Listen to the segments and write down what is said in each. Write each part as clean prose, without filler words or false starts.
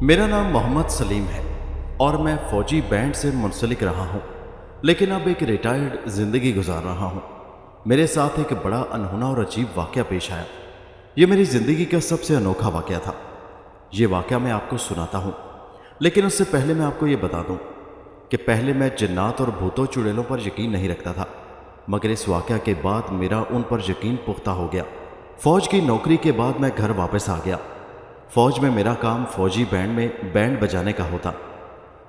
मेरा नाम मोहम्मद सलीम है और मैं फ़ौजी बैंड से मुंसलिक रहा हूँ, लेकिन अब एक रिटायर्ड ज़िंदगी गुजार रहा हूँ। मेरे साथ एक बड़ा अनहोना और अजीब वाक़या पेश आया। ये मेरी ज़िंदगी का सबसे अनोखा वाक़या था। ये वाक़या मैं आपको सुनाता हूँ, लेकिन उससे पहले मैं आपको ये बता दूँ कि पहले मैं जिन्नात और भूतों चुड़ैलों पर यकीन नहीं रखता था, मगर इस वाक़या के बाद मेरा उन पर यकीन पुख्ता हो गया। फ़ौज की नौकरी के बाद मैं घर वापस आ गया। फ़ौज में मेरा काम फ़ौजी बैंड में बैंड बजाने का होता,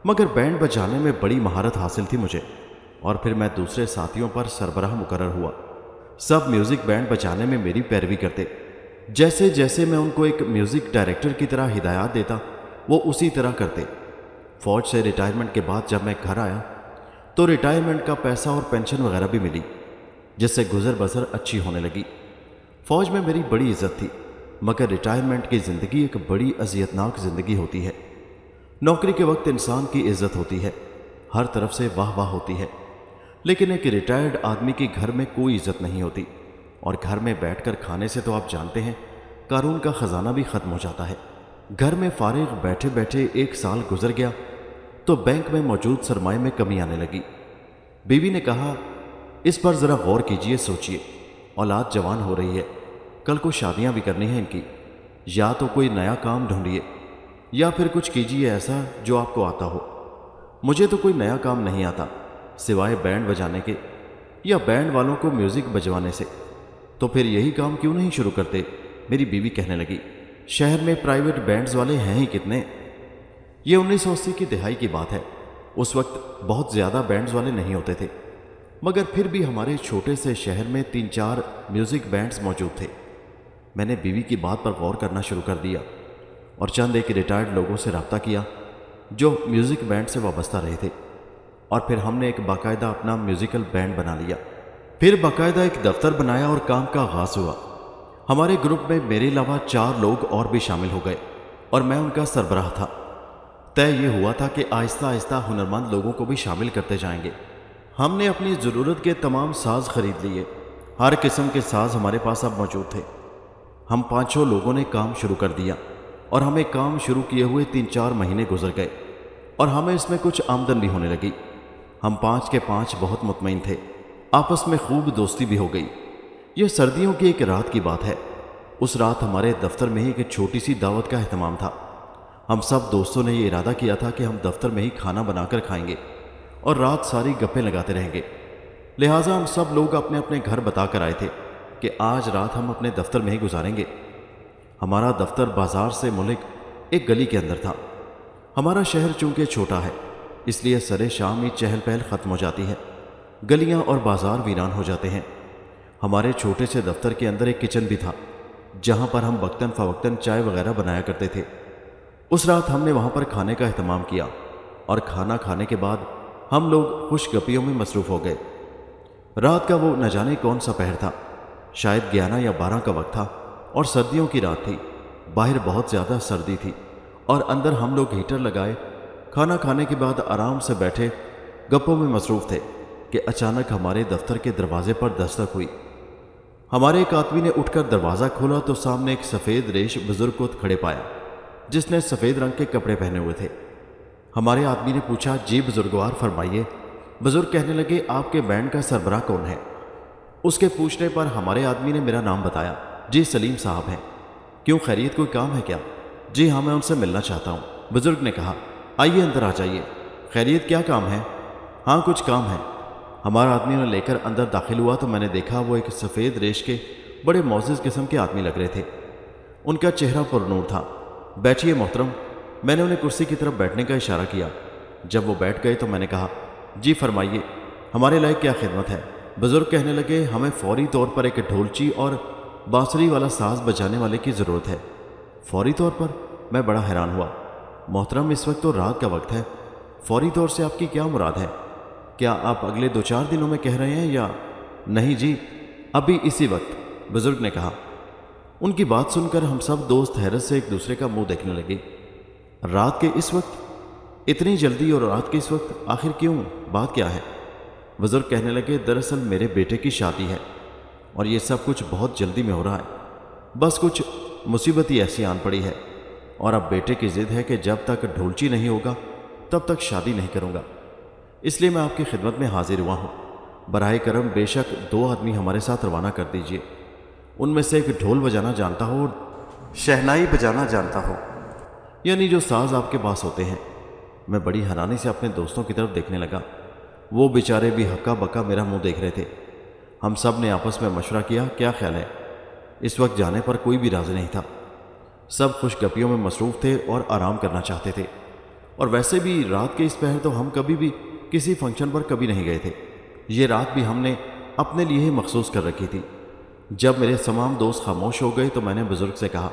मगर बैंड बजाने में बड़ी महारत हासिल थी मुझे, और फिर मैं दूसरे साथियों पर सरबराह मुकर्रर हुआ। सब म्यूज़िक बैंड बजाने में मेरी पैरवी करते। जैसे जैसे मैं उनको एक म्यूज़िक डायरेक्टर की तरह हिदायत देता, वो उसी तरह करते। फ़ौज से रिटायरमेंट के बाद जब मैं घर आया तो रिटायरमेंट का पैसा और पेंशन वगैरह भी मिली, जिससे गुजर बसर अच्छी होने लगी। फ़ौज में मेरी बड़ी इज्जत थी, मगर रिटायरमेंट की ज़िंदगी एक बड़ी अजियतनाक ज़िंदगी होती है। नौकरी के वक्त इंसान की इज्जत होती है, हर तरफ से वाह वाह होती है, लेकिन एक रिटायर्ड आदमी के घर में कोई इज्जत नहीं होती। और घर में बैठकर खाने से तो आप जानते हैं, कानून का ख़जाना भी ख़त्म हो जाता है। घर में फारिग बैठे बैठे एक साल गुजर गया तो बैंक में मौजूद सरमाए में कमी आने लगी। बीवी ने कहा, इस पर ज़रा गौर कीजिए, सोचिए, औलाद जवान हो रही है, कल को शादियां भी करनी हैं इनकी, या तो कोई नया काम ढूंढिए या फिर कुछ कीजिए ऐसा जो आपको आता हो। मुझे तो कोई नया काम नहीं आता सिवाय बैंड बजाने के या बैंड वालों को म्यूज़िक बजवाने से। तो फिर यही काम क्यों नहीं शुरू करते, मेरी बीवी कहने लगी। शहर में प्राइवेट बैंड्स वाले हैं ही कितने। ये 1980 की दिहाई की बात है। उस वक्त बहुत ज़्यादा बैंड्स वाले नहीं होते थे, मगर फिर भी हमारे छोटे से शहर में 3-4 म्यूज़िक बैंड्स मौजूद थे। मैंने बीवी की बात पर गौर करना शुरू कर दिया और चंद एक रिटायर्ड लोगों से रब्ता किया जो म्यूज़िक बैंड से वाबस्ता रहे थे, और फिर हमने एक बाकायदा अपना म्यूज़िकल बैंड बना लिया। फिर बाकायदा एक दफ्तर बनाया और काम का आगाज़ हुआ। हमारे ग्रुप में मेरे अलावा 4 लोग और भी शामिल हो गए और मैं उनका सरबराह था। तय ये हुआ था कि आहिस्ता आहिस्ता हुनरमंद लोगों को भी शामिल करते जाएंगे। हमने अपनी ज़रूरत के तमाम साज खरीद लिए। हर किस्म के साज हमारे पास अब मौजूद थे। हम 5-6 लोगों ने काम शुरू कर दिया और हमें काम शुरू किए हुए 3-4 महीने गुजर गए और हमें इसमें कुछ आमदन भी होने लगी। हम 5 के 5 बहुत मुतमईन थे, आपस में खूब दोस्ती भी हो गई। यह सर्दियों की एक रात की बात है। उस रात हमारे दफ्तर में ही एक छोटी सी दावत का एहतमाम था। हम सब दोस्तों ने यह इरादा किया था कि हम दफ्तर में ही खाना बनाकर खाएंगे और रात सारी गप्पें लगाते रहेंगे। लिहाजा हम सब लोग अपने अपने घर बता कर आए थे कि आज रात हम अपने दफ्तर में ही गुजारेंगे। हमारा दफ्तर बाजार से मुल्क एक गली के अंदर था। हमारा शहर चूंकि छोटा है, इसलिए सरे शाम ही चहल पहल ख़त्म हो जाती है, गलियां और बाजार वीरान हो जाते हैं। हमारे छोटे से दफ्तर के अंदर एक किचन भी था, जहां पर हम वक्तन फ़वक्तन चाय वगैरह बनाया करते थे। उस रात हमने वहां पर खाने का अहतमाम किया और खाना खाने के बाद हम लोग खुशगपियों में मसरूफ़ हो गए। रात का वो न जाने कौन सा पहर था, शायद 11 या 12 का वक्त था और सर्दियों की रात थी। बाहर बहुत ज़्यादा सर्दी थी और अंदर हम लोग हीटर लगाए खाना खाने के बाद आराम से बैठे गप्पों में मसरूफ़ थे कि अचानक हमारे दफ्तर के दरवाजे पर दस्तक हुई। हमारे एक आदमी ने उठकर दरवाज़ा खोला तो सामने एक सफ़ेद रेश बुज़ुर्ग को खड़े पाया, जिसने सफ़ेद रंग के कपड़े पहने हुए थे। हमारे आदमी ने पूछा, जी बुजुर्गवार फरमाइए। बुजुर्ग कहने लगे, आपके बैंड का सरबराह कौन है? उसके पूछने पर हमारे आदमी ने मेरा नाम बताया। जी सलीम साहब हैं। क्यों, खैरियत, कोई काम है क्या? जी हाँ, मैं उनसे मिलना चाहता हूँ। बुजुर्ग ने कहा, आइए अंदर आ जाइए। खैरियत, क्या काम है? हाँ, कुछ काम है। हमारा आदमी ने लेकर अंदर दाखिल हुआ तो मैंने देखा वो एक सफ़ेद रेश के बड़े मोअज़्ज़ज़ किस्म के आदमी लग रहे थे। उनका चेहरा पुरनूर था। बैठिए मोहतरम। मैंने उन्हें कुर्सी की तरफ बैठने का इशारा किया। जब वो बैठ गए तो मैंने कहा, जी फरमाइए, हमारे लायक क्या खिदमत है? बुजुर्ग कहने लगे, हमें फौरी तौर पर एक ढोलची और बांसुरी वाला साज बजाने वाले की ज़रूरत है। फौरी तौर पर? मैं बड़ा हैरान हुआ। मोहतरम, इस वक्त तो रात का वक्त है, फौरी तौर से आपकी क्या मुराद है? क्या आप अगले 2-4 दिनों में कह रहे हैं या? नहीं जी, अभी इसी वक्त, बुजुर्ग ने कहा। उनकी बात सुनकर हम सब दोस्त हैरत से एक दूसरे का मुंह देखने लगे। रात के इस वक्त, इतनी जल्दी, और रात के इस वक्त आखिर क्यों, बात क्या है? बुजुर्ग कहने लगे, दरअसल मेरे बेटे की शादी है और ये सब कुछ बहुत जल्दी में हो रहा है। बस कुछ मुसीबत ही ऐसी आन पड़ी है और अब बेटे की जिद है कि जब तक ढोलची नहीं होगा तब तक शादी नहीं करूँगा। इसलिए मैं आपकी खिदमत में हाजिर हुआ हूँ। बराए करम बेशक 2 आदमी हमारे साथ रवाना कर दीजिए। उनमें से एक ढोल बजाना जानता हो और शहनाई बजाना जानता हो, यानी जो साज आपके पास होते हैं। मैं बड़ी हैरानी से अपने दोस्तों की तरफ देखने लगा। वो बेचारे भी हक्का बक्का मेरा मुंह देख रहे थे। हम सब ने आपस में मशवरा किया, क्या ख्याल है। इस वक्त जाने पर कोई भी राज़ी नहीं था। सब खुशगपियों में मसरूफ़ थे और आराम करना चाहते थे। और वैसे भी रात के इस पहर तो हम कभी भी किसी फंक्शन पर कभी नहीं गए थे। ये रात भी हमने अपने लिए ही मखसूस कर रखी थी। जब मेरे तमाम दोस्त खामोश हो गए तो मैंने बुज़ुर्ग से कहा,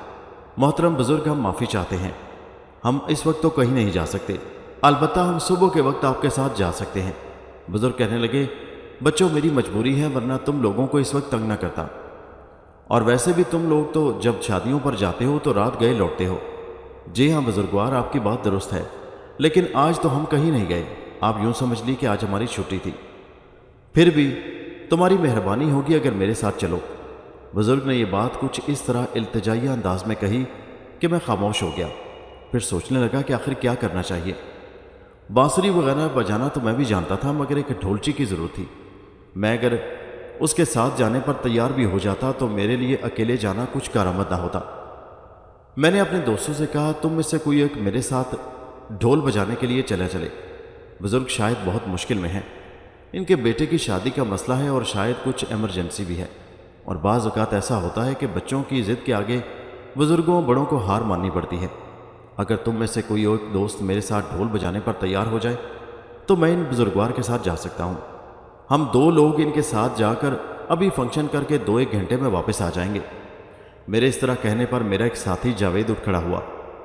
मोहतरम बुज़ुर्ग, हम माफ़ी चाहते हैं। हम इस वक्त तो कहीं नहीं जा सकते, अलबत्ता हम सुबह के वक्त आपके साथ जा सकते हैं। बुज़ुर्ग कहने लगे, बच्चों मेरी मजबूरी है, वरना तुम लोगों को इस वक्त तंग ना करता। और वैसे भी तुम लोग तो जब शादियों पर जाते हो तो रात गए लौटते हो। जी हाँ बुजुर्गवार, आपकी बात दुरुस्त है, लेकिन आज तो हम कहीं नहीं गए। आप यूँ समझ ली कि आज हमारी छुट्टी थी। फिर भी तुम्हारी मेहरबानी होगी अगर मेरे साथ चलो। बुजुर्ग ने यह बात कुछ इस तरह इल्तिजाइया अंदाज में कही कि मैं खामोश हो गया। फिर सोचने लगा कि आखिर क्या करना चाहिए। बांसुरी वगैरह बजाना तो मैं भी जानता था, मगर एक ढोलची की ज़रूरत थी। मैं अगर उसके साथ जाने पर तैयार भी हो जाता तो मेरे लिए अकेले जाना कुछ कारामद ना होता। मैंने अपने दोस्तों से कहा, तुम में से कोई एक मेरे साथ ढोल बजाने के लिए चले। बुजुर्ग शायद बहुत मुश्किल में हैं। इनके बेटे की शादी का मसला है और शायद कुछ इमरजेंसी भी है। और बाज़ औक़ात ऐसा होता है कि बच्चों की ज़िद के आगे बुज़ुर्गों बड़ों को हार माननी पड़ती है। अगर तुम में से कोई एक दोस्त मेरे साथ ढोल बजाने पर तैयार हो जाए तो मैं इन बुजुर्गवार के साथ जा सकता हूँ। हम 2 लोग इनके साथ जाकर अभी फंक्शन करके 2-1 घंटे में वापस आ जाएंगे। मेरे इस तरह कहने पर मेरा एक साथी जावेद उठ खड़ा हुआ।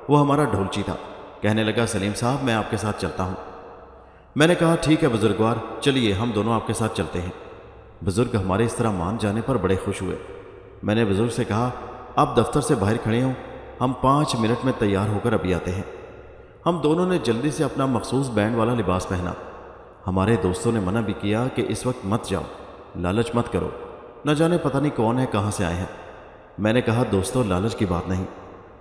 वो हमारा ढोलची था। कहने लगा, सलीम साहब, मैं आपके साथ चलता हूँ। मैंने कहा, ठीक है बुजुर्गवार, चलिए हम दोनों आपके साथ चलते हैं। बुजुर्ग हमारे इस तरह मान जाने पर बड़े खुश हुए। मैंने बुजुर्ग से कहा, आप दफ्तर से बाहर खड़े हों, हम 5 मिनट में तैयार होकर अभी आते हैं। हम दोनों ने जल्दी से अपना मखसूस बैंड वाला लिबास पहना। हमारे दोस्तों ने मना भी किया कि इस वक्त मत जाओ, लालच मत करो, न जाने पता नहीं कौन है, कहाँ से आए हैं। मैंने कहा, दोस्तों लालच की बात नहीं।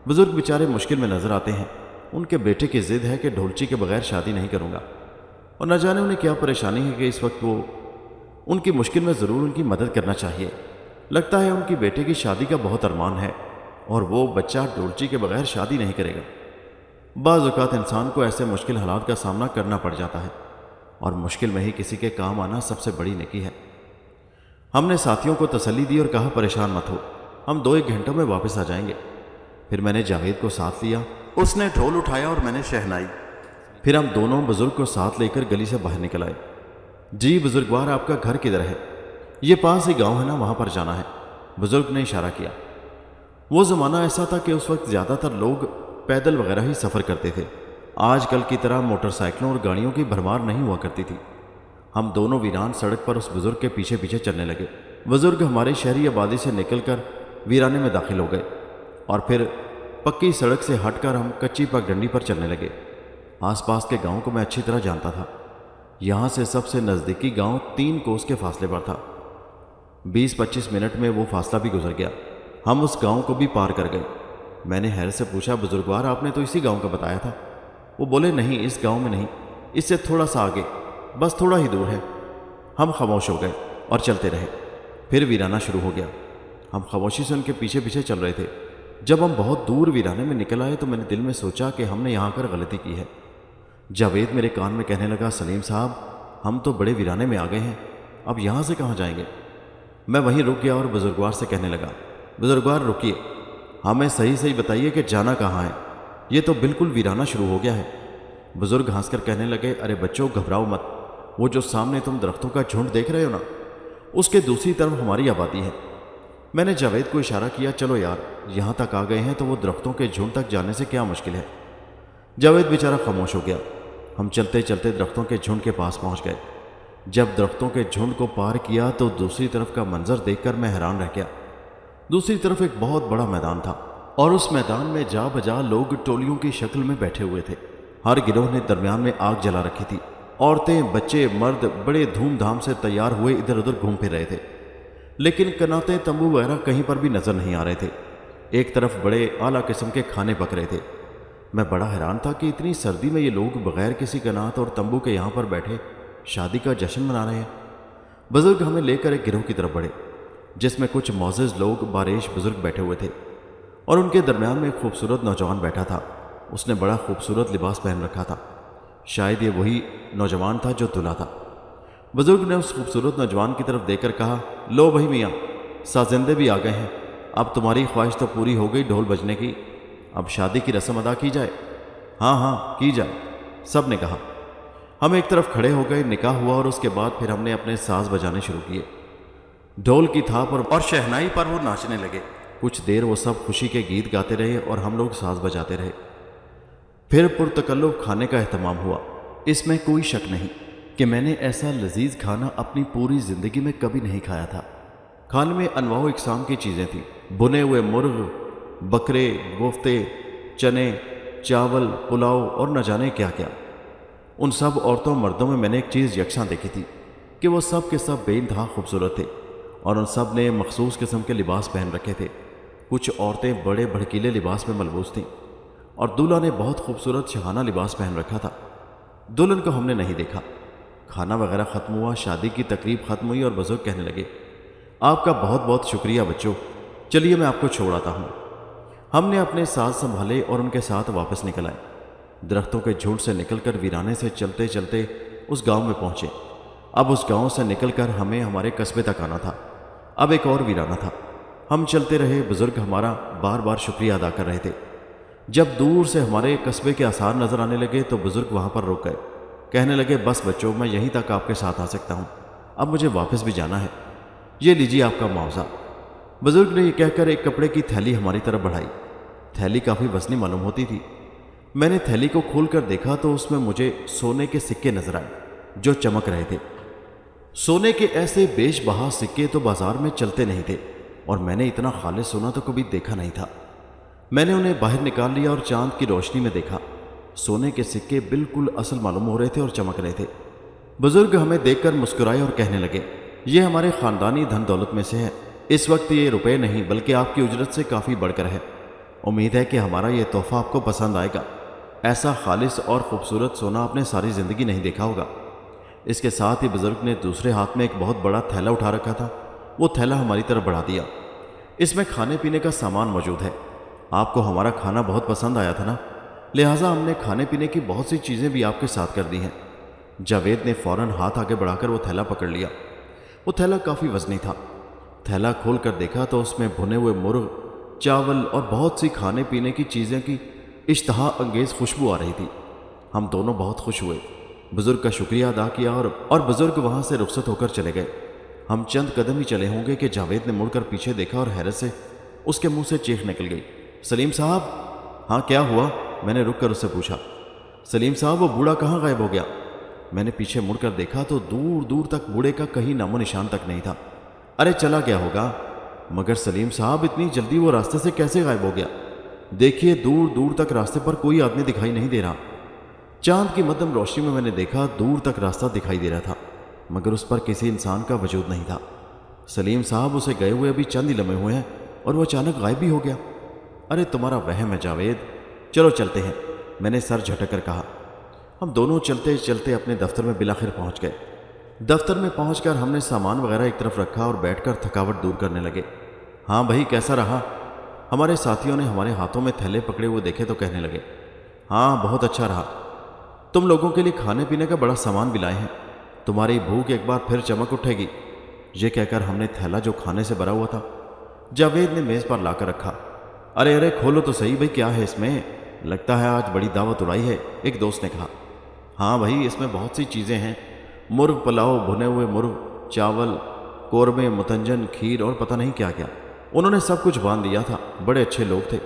बुजुर्ग बेचारे मुश्किल में नज़र आते हैं। उनके बेटे की ज़िद है कि ढोलची के बगैर शादी नहीं करूँगा। और न जाने उन्हें क्या परेशानी है कि इस वक्त वो उनकी मुश्किल में ज़रूर उनकी मदद करना चाहिए। लगता है उनकी बेटे की शादी का बहुत अरमान है और वो बच्चा ढोलची के बगैर शादी नहीं करेगा। बाज़ औक़ात इंसान को ऐसे मुश्किल हालात का सामना करना पड़ जाता है और मुश्किल में ही किसी के काम आना सबसे बड़ी नेकी है। हमने साथियों को तसल्ली दी और कहा, परेशान मत हो, हम 2-1 घंटों में वापस आ जाएंगे। फिर मैंने जावेद को साथ लिया, उसने ढोल उठाया और मैंने शहनाई। फिर हम दोनों बुजुर्ग को साथ लेकर गली से बाहर निकल आए। जी बुजुर्गवार, आपका घर किधर है? ये पास ही गांव है ना, वहां पर जाना है। बुजुर्ग ने इशारा किया। वो ज़माना ऐसा था कि उस वक्त ज़्यादातर लोग पैदल वगैरह ही सफ़र करते थे। आजकल की तरह मोटरसाइकिलों और गाड़ियों की भरमार नहीं हुआ करती थी। हम दोनों वीरान सड़क पर उस बुजुर्ग के पीछे पीछे चलने लगे। बुजुर्ग हमारी शहरी आबादी से निकलकर वीराने में दाखिल हो गए और फिर पक्की सड़क से हटकर हम कच्ची पगडंडी पर चलने लगे। आसपास के गांव को मैं अच्छी तरह जानता था। यहाँ से सबसे नज़दीकी गांव 3 कोस के फासले पर था। 20-25 मिनट में वो फासला भी गुजर गया। हम उस गांव को भी पार कर गए। मैंने हैरत से पूछा, बुजुर्गवार, आपने तो इसी गांव का बताया था। वो बोले, नहीं, इस गांव में नहीं, इससे थोड़ा सा आगे, बस थोड़ा ही दूर है। हम खामोश हो गए और चलते रहे। फिर वीराना शुरू हो गया। हम खामोशी से उनके पीछे पीछे चल रहे थे। जब हम बहुत दूर वीराने में निकल आए तो मैंने दिल में सोचा कि हमने यहाँ आकर गलती की है। जावेद मेरे कान में कहने लगा, सलीम साहब, हम तो बड़े वीराने में आ गए हैं, अब यहाँ से कहाँ जाएंगे? मैं वहीं रुक गया और बुजुर्गवार से कहने लगा, बुजुर्गवार रुकिए, हमें सही सही बताइए कि जाना कहाँ है, ये तो बिल्कुल वीराना शुरू हो गया है। बुजुर्ग हंसकर कहने लगे, अरे बच्चों, घबराओ मत, वो जो सामने तुम दरख्तों का झुंड देख रहे हो ना, उसके दूसरी तरफ हमारी आबादी है। मैंने जावेद को इशारा किया, चलो यार, यहाँ तक आ गए हैं तो वो दरख्तों के झुंड तक जाने से क्या मुश्किल है। जावेद बेचारा खामोश हो गया। हम चलते चलते दरख्तों के झुंड के पास पहुँच गए। जब दरख्तों के झुंड को पार किया तो दूसरी तरफ का मंजर देखकर मैं हैरान रह गया। दूसरी तरफ एक बहुत बड़ा मैदान था और उस मैदान में जा बजा लोग टोलियों की शक्ल में बैठे हुए थे। हर गिरोह ने दरमियान में आग जला रखी थी। औरतें, बच्चे, मर्द बड़े धूमधाम से तैयार हुए इधर उधर घूम फिर रहे थे, लेकिन कनाते, तंबू वगैरह कहीं पर भी नजर नहीं आ रहे थे। एक तरफ बड़े आला किस्म के खाने पक रहे थे, मैं बड़ा हैरान था कि इतनी सर्दी में ये लोग बगैर किसी कनात और तंबू के यहाँ पर बैठे शादी का जश्न मना रहे हैं। बुजुर्ग हमें लेकर एक गिरोह की तरफ बढ़े जिसमें कुछ मोअज़्ज़िज़ लोग बारिश बुजुर्ग बैठे हुए थे और उनके दरमियान में एक खूबसूरत नौजवान बैठा था। उसने बड़ा खूबसूरत लिबास पहन रखा था। शायद ये वही नौजवान था जो दूल्हा था। बुजुर्ग ने उस खूबसूरत नौजवान की तरफ देखकर कहा, लो भाई मियाँ, साजिंदे भी आ गए हैं। अब तुम्हारी ख्वाहिश तो पूरी हो गई ढोल बजने की, अब शादी की रस्म अदा की जाए। हाँ हाँ की जाए, सब ने कहा। हम एक तरफ खड़े हो गए, निकाह हुआ और उसके बाद फिर हमने अपने साज बजाने शुरू किए। ढोल की थाप और शहनाई पर वो नाचने लगे। कुछ देर वो सब खुशी के गीत गाते रहे और हम लोग साज बजाते रहे। फिर पुरतकल्लुफ़ खाने का एहतमाम हुआ। इसमें कोई शक नहीं कि मैंने ऐसा लजीज खाना अपनी पूरी ज़िंदगी में कभी नहीं खाया था। खाने में अनवाओ इकसाम की चीज़ें थीं, बुने हुए मुर्ग, बकरे, कोफ्ते, चने, चावल, पुलाव और न जाने क्या क्या। उन सब औरतों मर्दों में मैंने एक चीज़ यकसां देखी थी कि वो सब के सब बेइंतहा खूबसूरत थे और उन सब ने मखसूस किस्म के लिबास पहन रखे थे। कुछ औरतें बड़े भड़कीले लिबास में मलबूस थीं और दूल्हा ने बहुत खूबसूरत शहाना लिबास पहन रखा था। दुल्हन को हमने नहीं देखा। खाना वगैरह ख़त्म हुआ, शादी की तकरीब ख़त्म हुई और बुजुर्ग कहने लगे, आपका बहुत बहुत शुक्रिया बच्चों, चलिए मैं आपको छोड़ आता हूँ। हमने अपने साथ संभाले और उनके साथ वापस निकल आए। दरख्तों के झुंड से निकलकर वीराने से चलते चलते उस गांव में पहुंचे। अब उस गांव से निकलकर हमें हमारे कस्बे तक आना था। अब एक और वीराना था। हम चलते रहे, बुजुर्ग हमारा बार बार शुक्रिया अदा कर रहे थे। जब दूर से हमारे कस्बे के आसार नजर आने लगे तो बुजुर्ग वहां पर रुक गए। कहने लगे, बस बच्चों, मैं यहीं तक आपके साथ आ सकता हूं, अब मुझे वापस भी जाना है। ये लीजिए आपका मुआवजा। बुजुर्ग ने यह कहकर एक कपड़े की थैली हमारी तरफ बढ़ाई। थैली काफ़ी वजनी मालूम होती थी। मैंने थैली को खोलकर देखा तो उसमें मुझे सोने के सिक्के नजर आए जो चमक रहे थे। सोने के ऐसे बेशबहा सिक्के तो बाजार में चलते नहीं थे और मैंने इतना खालिस सोना तो कभी देखा नहीं था। मैंने उन्हें बाहर निकाल लिया और चांद की रोशनी में देखा। सोने के सिक्के बिल्कुल असल मालूम हो रहे थे और चमक रहे थे। बुजुर्ग हमें देखकर मुस्कुराए और कहने लगे, ये हमारे ख़ानदानी धन दौलत में से है। इस वक्त ये रुपए नहीं बल्कि आपकी उजरत से काफ़ी बढ़कर है। उम्मीद है कि हमारा ये तोहफ़ा आपको पसंद आएगा। ऐसा खालिस और ख़ूबसूरत सोना आपने सारी ज़िंदगी नहीं देखा होगा। इसके साथ ही बुजुर्ग ने दूसरे हाथ में एक बहुत बड़ा थैला उठा रखा था। वो थैला हमारी तरफ बढ़ा दिया। इसमें खाने पीने का सामान मौजूद है। आपको हमारा खाना बहुत पसंद आया था ना, लिहाजा हमने खाने पीने की बहुत सी चीज़ें भी आपके साथ कर दी हैं। जावेद ने फ़ौरन हाथ आगे बढ़ाकर वो थैला पकड़ लिया। वो थैला काफ़ी वजनी था। थैला खोल कर देखा तो उसमें भुने हुए मुर्ग, चावल और बहुत सी खाने पीने की चीज़ें की इश्तहा अंगेज़ खुशबू आ रही थी। हम दोनों बहुत खुश हुए, बुजुर्ग का शुक्रिया अदा किया और बुजुर्ग वहाँ से रुखसत होकर चले गए। हम चंद कदम ही चले होंगे कि जावेद ने मुड़कर पीछे देखा और हैरत से उसके मुंह से चीख निकल गई, सलीम साहब। हाँ क्या हुआ? मैंने रुक कर उससे पूछा। सलीम साहब, वो बूढ़ा कहाँ गायब हो गया? मैंने पीछे मुड़कर देखा तो दूर दूर तक बूढ़े का कहीं नामो निशान तक नहीं था। अरे चला गया होगा। मगर सलीम साहब, इतनी जल्दी वो रास्ते से कैसे गायब हो गया? देखिए, दूर दूर तक रास्ते पर कोई आदमी दिखाई नहीं दे रहा। चांद की मध्यम रोशनी में मैंने देखा दूर तक रास्ता दिखाई दे रहा था मगर उस पर किसी इंसान का वजूद नहीं था। सलीम साहब, उसे गए हुए अभी चंद ही लम्हे हुए हैं और वो अचानक गायब भी हो गया। अरे तुम्हारा वहम है जावेद, चलो चलते हैं, मैंने सर झटक कर कहा। हम दोनों चलते चलते अपने दफ्तर में बिलाखिर पहुंच गए। दफ्तर में पहुंचकर हमने सामान वगैरह एक तरफ रखा और बैठकर थकावट दूर करने लगे। हाँ भाई, कैसा रहा? हमारे साथियों ने हमारे हाथों में थैले पकड़े हुए देखे तो कहने लगे, हाँ बहुत अच्छा रहा। तुम लोगों के लिए खाने पीने का बड़ा सामान भी लाए हैं, तुम्हारी भूख एक बार फिर चमक उठेगी। ये कहकर हमने थैला जो खाने से भरा हुआ था जावेद ने मेज़ पर लाकर रखा। अरे अरे खोलो तो सही भाई, क्या है इसमें? लगता है आज बड़ी दावत उड़ाई है, एक दोस्त ने कहा। हाँ भाई, इसमें बहुत सी चीज़ें हैं, मुर्ग पुलाव, भुने हुए मुर्ग, चावल, कोरमे, मुतंजन, खीर और पता नहीं क्या क्या। उन्होंने सब कुछ बांध दिया था। बड़े अच्छे लोग थे।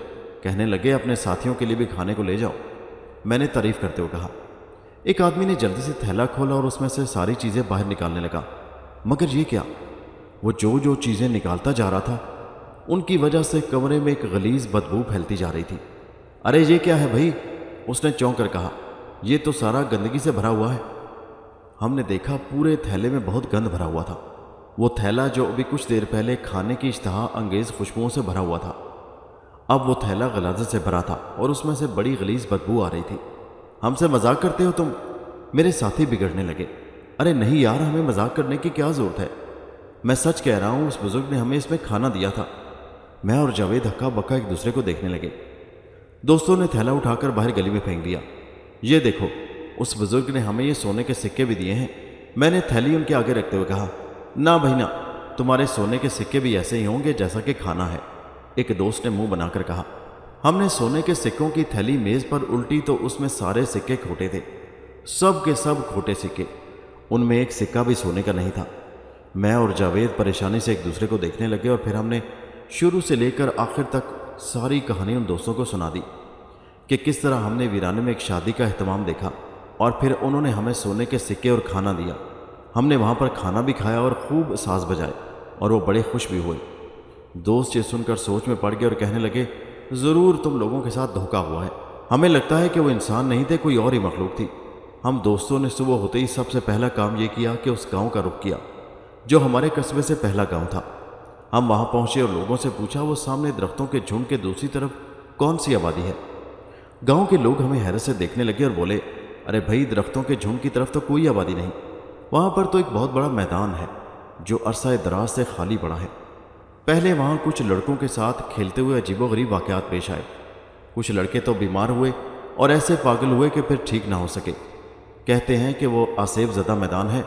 कहने लगे, अपने साथियों के लिए भी खाने को ले जाओ। मैंने तारीफ़ करते हुए कहा। एक आदमी ने जल्दी से थैला खोला और उसमें से सारी चीज़ें बाहर निकालने लगा। मगर ये क्या? वो जो जो चीज़ें निकालता जा रहा था उनकी वजह से कमरे में एक गलीज़ बदबू फैलती जा रही थी। अरे ये क्या है भाई? उसने चौंक कर कहा। ये तो सारा गंदगी से भरा हुआ है। हमने देखा पूरे थैले में बहुत गंद भरा हुआ था। वो थैला जो अभी कुछ देर पहले खाने की इश्तहा अंगेज़ खुशबुओं से भरा हुआ था अब वो थैला गलाजत से भरा था और उसमें से बड़ी गलीज बदबू आ रही थी। हमसे मजाक करते हो तुम? मेरे साथी बिगड़ने लगे। अरे नहीं यार, हमें मजाक करने की क्या जरूरत है, मैं सच कह रहा हूँ, उस बुजुर्ग ने हमें इसमें खाना दिया था। मैं और जावेद हक्का बक्का एक दूसरे को देखने लगे। दोस्तों ने थैला उठाकर बाहर गली में फेंक दिया। ये देखो, उस बुजुर्ग ने हमें ये सोने के सिक्के भी दिए हैं। मैंने थैली उनके आगे रखते हुए कहा, ना भाई ना, तुम्हारे सोने के सिक्के भी ऐसे ही होंगे जैसा कि खाना है। एक दोस्त ने मुंह बनाकर कहा। हमने सोने के सिक्कों की थैली मेज पर उल्टी तो उसमें सारे सिक्के खोटे थे, सब के सब खोटे सिक्के, उनमें एक सिक्का भी सोने का नहीं था। मैं और जावेद परेशानी से एक दूसरे को देखने लगे और फिर हमने शुरू से लेकर आखिर तक सारी कहानी उन दोस्तों को सुना दी कि किस तरह हमने वीराने में एक शादी का अहतमाम देखा और फिर उन्होंने हमें सोने के सिक्के और खाना दिया। हमने वहाँ पर खाना भी खाया और खूब साज बजाए और वो बड़े खुश भी हुए। दोस्त ये सुनकर सोच में पड़ गए और कहने लगे, ज़रूर तुम लोगों के साथ धोखा हुआ है, हमें लगता है कि वो इंसान नहीं थे, कोई और ही मखलूक थी। हम दोस्तों ने सुबह होते ही सबसे पहला काम ये किया कि उस गांव का रुख किया जो हमारे कस्बे से पहला गांव था। हम वहां पहुंचे और लोगों से पूछा वो सामने दरख्तों के झुंड के दूसरी तरफ कौन सी आबादी है। गांव के लोग हमें हैरत से देखने लगे और बोले, अरे भाई, दरख्तों के झुंड की तरफ तो कोई आबादी नहीं, वहां पर तो एक बहुत बड़ा मैदान है जो अरसा दराज से खाली पड़ा है। पहले वहां कुछ लड़कों के साथ खेलते हुए अजीबोगरीब वाक़यात पेश आए। कुछ लड़के तो बीमार हुए और ऐसे पागल हुए कि फिर ठीक ना हो सके। कहते हैं कि वो आसेब ज़दा मैदान है,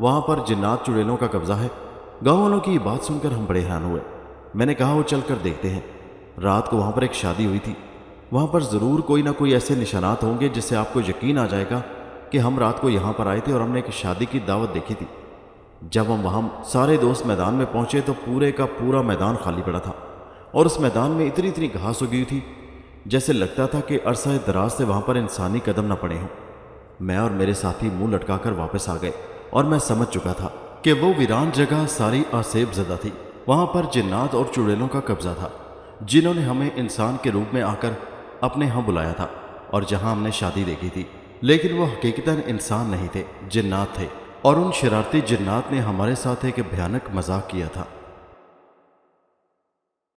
वहाँ पर जिन्नात चुड़ैलों का कब्ज़ा है। गाँव वालों की ये बात सुनकर हम बड़े हैरान हुए। मैंने कहा, वो चल कर देखते हैं। रात को वहाँ पर एक शादी हुई थी, वहाँ पर ज़रूर कोई ना कोई ऐसे निशानात होंगे जिससे आपको यकीन आ जाएगा कि हम रात को यहाँ पर आए थे और हमने एक शादी की दावत देखी थी। जब हम वहाँ सारे दोस्त मैदान में पहुँचे तो पूरे का पूरा मैदान खाली पड़ा था और उस मैदान में इतनी इतनी घास उगी थी जैसे लगता था कि अरसा दराज से वहाँ पर इंसानी कदम न पड़े हों। मैं और मेरे साथी मुंह लटकाकर वापस आ गए और मैं समझ चुका था कि वो वीरान जगह सारी आसेब ज़दा थी। वहाँ पर जिन्नात और चुड़ैलों का कब्ज़ा था जिन्होंने हमें इंसान के रूप में आकर अपने यहाँ बुलाया था और जहाँ हमने शादी देखी थी, लेकिन वो हकीकतन इंसान नहीं थे, जिन्नात थे। और उन शरारती जिन्नात ने हमारे साथ एक भयानक मजाक किया था।